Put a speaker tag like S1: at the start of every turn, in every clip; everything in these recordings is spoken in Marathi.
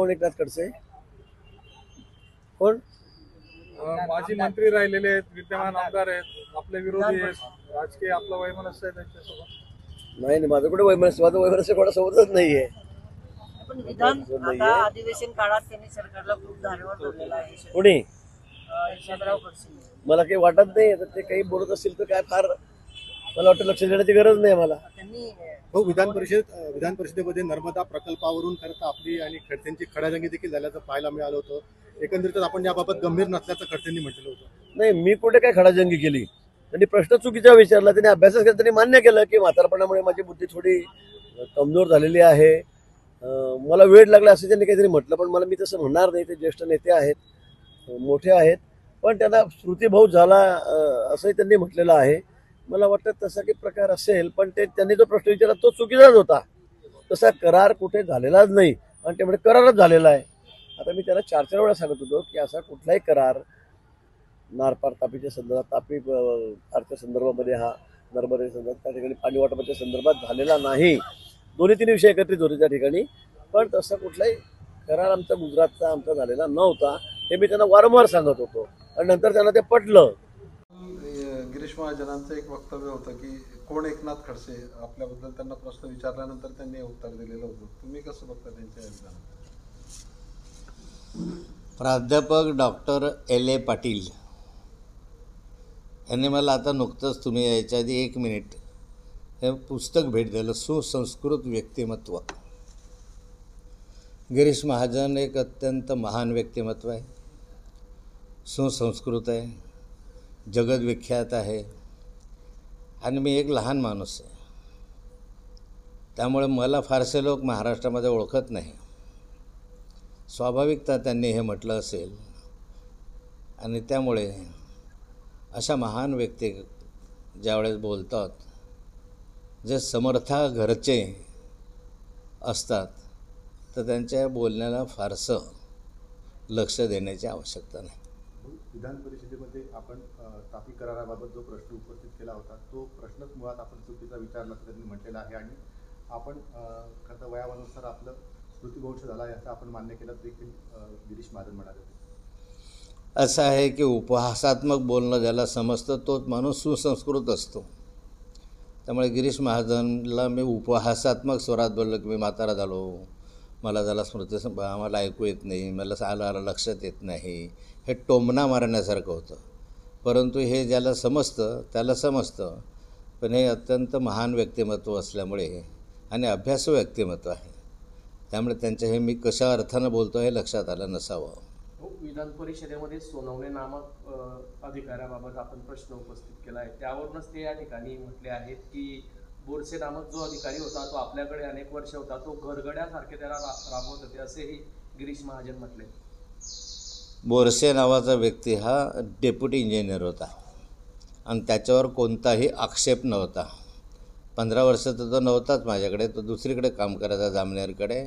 S1: कोण एकनाथ खडसे? कोण?
S2: माजी मंत्री राहिलेले आहेत, विद्यमान आमदार आहेत, आपले विरोधी आहेत, राजकीय आपला वैमनस्य आहे त्यांच्यासोबत.
S1: नाही, माझं कुठे वैमनस्य, माझं वैमनस्य कोणासोबतच नाहीये.
S3: पण विधान आता अधिवेशन काळात त्यांनी सरकारला खूप धारेवर धरलेला आहे.
S1: कोणी?
S3: यशवंतराव खडसे.
S1: मला काही वाटत नाही, तर ते काही बोलत असतील तर काय फार मला वाटतं लक्ष देण्याची गरज नाही मला.
S3: त्यांनी
S4: हो, विधान परिषदेमध्ये नर्मदा प्रकल्पावरून खरं आपली आणि खडसेंची खडाजंगी देखील झाल्याचं पाहायला मिळालं होतं. एकंदरीतच आपण याबाबत गंभीर नसल्याचं खडसेंनी म्हटलं होतं.
S1: नाही, मी कुठे काय खडाजंगी केली. त्यांनी प्रश्न चुकीचा विचारला, त्यांनी अभ्यासच केला, त्यांनी मान्य केलं की म्हातारपणामुळे माझी बुद्धी थोडी कमजोर झालेली आहे, मला वेळ लागला असं त्यांनी काहीतरी म्हटलं. पण मला मी तसं म्हणणार नाही, ते ज्येष्ठ नेते आहेत, मोठे आहेत, पण त्यांना स्मृतिभंग झाला असंही त्यांनी म्हटलेलं आहे. मला वाटतं तसा काही प्रकार असेल, पण त्यांनी जो प्रश्न विचारला तो चुकीचाच होता. तसा करार कुठे झालेलाच नाही आणि त्यामुळे करारच झालेला आहे. आता मी त्याला 4 वेळा सांगत होतो की असा कुठलाही करार नारपार तापीच्या संदर्भात, तापी आरच्या संदर्भामध्ये, हा नर्मदे संदर्भात, त्या ठिकाणी पाणी वाटपाच्या संदर्भात झालेला नाही. 2-3 विषय एकत्रित होते त्या ठिकाणी, पण तसा कुठलाही करार आमचा गुजरातचा आमचा झालेला नव्हता. हे मी त्यांना वारंवार सांगत होतो आणि नंतर त्यांना ते पटलं.
S5: गिरीश महाजनांचं एक वक्तव्य होतं की कोण एकनाथ खडसे, आपल्याबद्दल त्यांना प्रश्न विचारल्यानंतर त्यांनी उत्तर दिलेलं होतं. तुम्ही कसं बघता त्यांच्या विधानात?
S6: प्राध्यापक डॉक्टर L.A. पाटील यांनी मला आता नुकतंच, तुम्ही यायच्या आधी 1 मिनिट, हे पुस्तक भेट दिलं, सुसंस्कृत व्यक्तिमत्व. गिरीश महाजन एक अत्यंत महान व्यक्तिमत्व आहे, सुसंस्कृत आहे, जगद्विख्यात आहे आणि मी एक लहान माणूस आहे. त्यामुळे मला फारसे लोक महाराष्ट्रामध्ये ओळखत नाही. स्वाभाविकता त्यांनी हे म्हटलं असेल आणि त्यामुळे अशा महान व्यक्ती ज्यावेळेस बोलतात, जे समर्था घरचे असतात, तर त्यांच्या बोलण्याला फारसं लक्ष देण्याची आवश्यकता नाही.
S4: विधान परिषदेमध्ये आपण तापी कराराबाबत जो प्रश्न उपस्थित केला होता, तो प्रश्नच मुळात आपण चुकीचा विचारला असं त्यांनी म्हटलेलं आहे आणि आपण खरं वयानुसार आपलं स्मृतिभ्रंश झाला याचं आपण मान्य केलं देखील गिरीश महाजन म्हणाले होते.
S6: असं आहे की उपहासात्मक बोलणं ज्याला समजतं तोच माणूस सुसंस्कृत असतो. त्यामुळे गिरीश महाजनला मी उपहासात्मक स्वरात बोललो की मी म्हातारा झालो, मला त्याला मला ऐकू येत नाही, मला आला लक्षात येत नाही, हे टोमणा मारण्यासारखं होतं. परंतु हे ज्याला समजतं त्याला समजतं. पण हे अत्यंत महान व्यक्तिमत्व असल्यामुळे आणि अभ्यासू व्यक्तिमत्व आहे, त्यामुळे त्यांचं हे मी कशा अर्थानं बोलतो हे लक्षात आलं नसावं.
S7: विधान परिषदेमध्ये सोनवणे नामक अधिकाऱ्याबाबत आपण प्रश्न उपस्थित केला आहे, त्यावरूनच ते या ठिकाणी म्हटले आहेत की बोरसे नामक जो अधिकारी होता तो आपल्याकडे अनेक वर्ष होता, तो घरगड्यासारखे त्याला राबवत होते, असेही गिरीश महाजन म्हटले.
S6: बोरसे नावाचा व्यक्ती हा डेप्युटी इंजिनियर होता आणि त्याच्यावर कोणताही आक्षेप नव्हता. 15 वर्ष तर तो नव्हताच माझ्याकडे, तो दुसरीकडे काम करायचा, जामनेरकडे,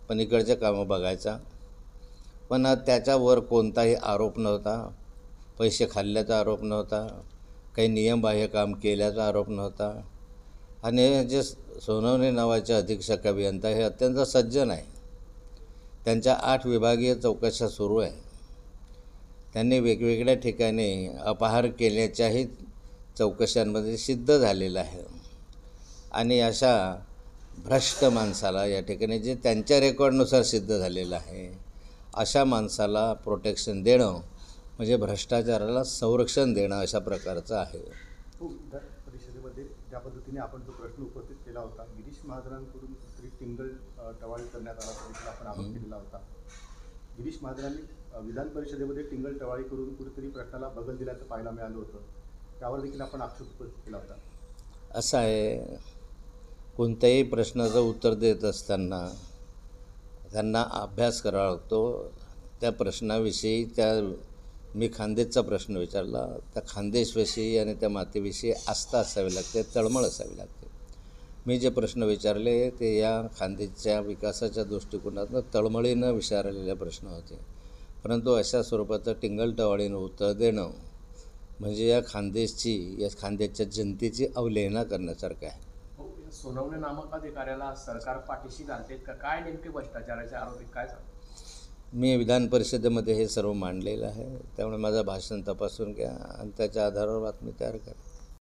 S6: पण इकडचे कामं बघायचा. पण त्याच्यावर कोणताही आरोप नव्हता, पैसे खाल्ल्याचा आरोप नव्हता, काही नियमबाह्य काम केल्याचा आरोप नव्हता. आणि जे सोनवणे नावाचे अधीक्षक अभियंता हे अत्यंत सज्जन आहे. त्यांच्या 8 विभागीय चौकशा सुरू आहे. त्यांनी वेगवेगळ्या ठिकाणी अपहार केल्याच्याही चौकशांमध्ये सिद्ध झालेलं आहे. आणि अशा भ्रष्ट माणसाला या ठिकाणी, जे त्यांच्या रेकॉर्डनुसार सिद्ध झालेलं आहे, अशा माणसाला प्रोटेक्शन देणं म्हणजे भ्रष्टाचाराला संरक्षण देणं अशा प्रकारचं आहे.
S4: विधान परिषदेमध्ये ज्या पद्धतीने आपण जो प्रश्न उपस्थित केला होता, गिरीश महाजनांकडून कुठेतरी टिंगल टवाळी करण्यात आला देखील आपण आरोप केलेला होता. गिरीश महाजनांनी विधान परिषदेमध्ये टिंगल टवाळी करून कुठेतरी प्रश्नाला बगल दिल्याचं पाहायला मिळालं होतं, त्यावर देखील आपण आक्षेप उपस्थित केला होता.
S6: असं आहे, कोणत्याही प्रश्नाचं उत्तर देत असताना त्यांना अभ्यास करावा लागतो. त्या प्रश्नाविषयी, मी खानदेशचा प्रश्न विचारला, त्या खानदेशविषयी आणि त्या मातेविषयी आस्था असावी लागते, तळमळ असावी लागते. मी जे प्रश्न विचारले ते या खानदेशच्या विकासाच्या दृष्टिकोनातून तळमळीनं विचारलेले प्रश्न होते. परंतु अशा स्वरूपाचं टिंगलटवाळीनं उत्तर देणं म्हणजे या खानदेशच्या जनतेची अवहेलना करण्यासारखं आहे.
S7: सोनवणे नामक अधिकाऱ्याला सरकार पाठीशी घालते का काय, नेमके भ्रष्टाचाराचे आरोपी काय सांगतात?
S6: मी विधान परिषदेमध्ये हे सर्व मांडलेलं आहे, त्यामुळे माझं भाषण तपासून घ्या आणि त्याच्या आधारावर बातमी तयार करा.